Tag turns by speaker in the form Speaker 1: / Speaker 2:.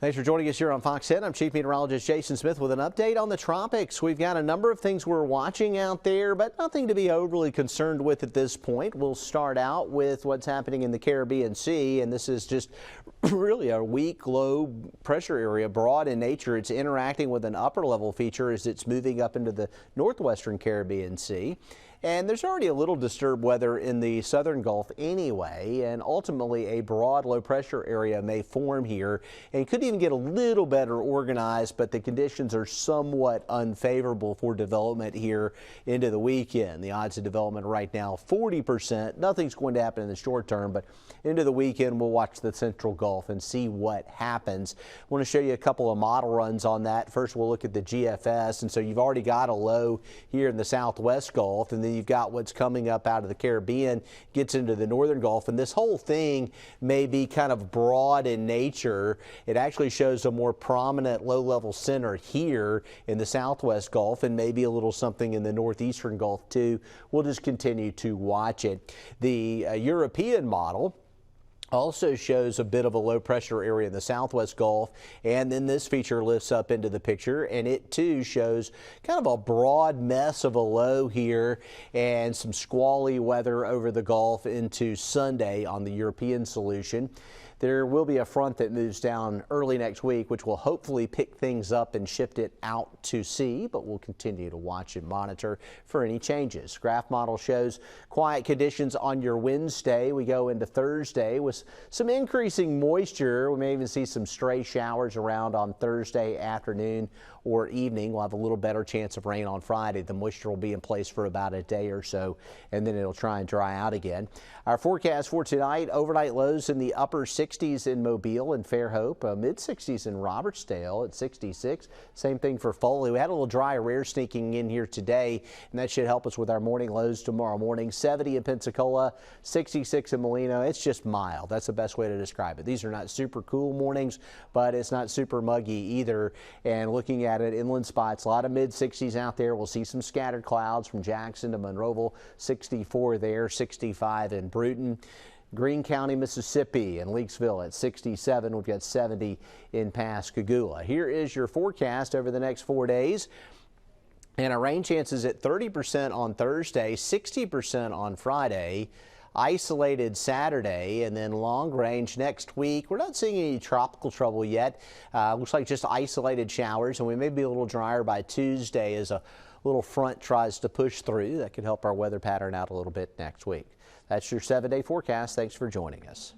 Speaker 1: Thanks for joining us here on Fox 10. I'm Chief Meteorologist Jason Smith with an update on the tropics. We've got a number of things we're watching out there, but nothing to be overly concerned with at this point. We'll start out with what's happening in the Caribbean Sea, and this is just really a weak low pressure area, broad in nature. It's interacting with an upper level feature as it's moving up into the northwestern Caribbean Sea. And there's already a little disturbed weather in the southern Gulf anyway, and ultimately a broad low pressure area may form here and could even get a little better organized, but the conditions are somewhat unfavorable for development here into the weekend. The odds of development right now 40%. Nothing's going to happen in the short term, but into the weekend we'll watch the central Gulf and see what happens. I want to show you a couple of model runs on that. First we'll look at the GFS, and so you've already got a low here in the southwest Gulf, and then you've got what's coming up out of the Caribbean, gets into the northern Gulf, and this whole thing may be kind of broad in nature. It actually shows a more prominent low-level center here in the southwest Gulf and maybe a little something in the northeastern Gulf too. We'll just continue to watch it. The European model also shows a bit of a low pressure area in the southwest Gulf, and then this feature lifts up into the picture, and it too shows kind of a broad mess of a low here and some squally weather over the Gulf into Sunday on the European solution. There will be a front that moves down early next week, which will hopefully pick things up and shift it out to sea, but we'll continue to watch and monitor for any changes. Graph model shows quiet conditions on your Wednesday. We go into Thursday with some increasing moisture. We may even see some stray showers around on Thursday afternoon or evening. We'll have a little better chance of rain on Friday. The moisture will be in place for about a day or so, and then it'll try and dry out again. Our forecast for tonight: overnight lows in the upper 60s in Mobile and Fairhope, mid 60s in Robertsdale at 66. Same thing for Foley. We had a little dry air sneaking in here today, and that should help us with our morning lows tomorrow morning. 70 in Pensacola, 66 in Molino. It's just mild. That's the best way to describe it. These are not super cool mornings, but it's not super muggy either. And looking at it, inland spots, a lot of mid 60s out there. We'll see some scattered clouds from Jackson to Monroeville, 64 there, 65 in Bruton. Greene County, Mississippi, and Leakesville at 67. We've got 70 in Pascagoula. Here is your forecast over the next 4 days. And our rain chances at 30% on Thursday, 60% on Friday, isolated Saturday, and then long range next week. We're not seeing any tropical trouble yet. Looks like just isolated showers, and we may be a little drier by Tuesday as a little front tries to push through. That could help our weather pattern out a little bit next week. That's your 7-day forecast. Thanks for joining us.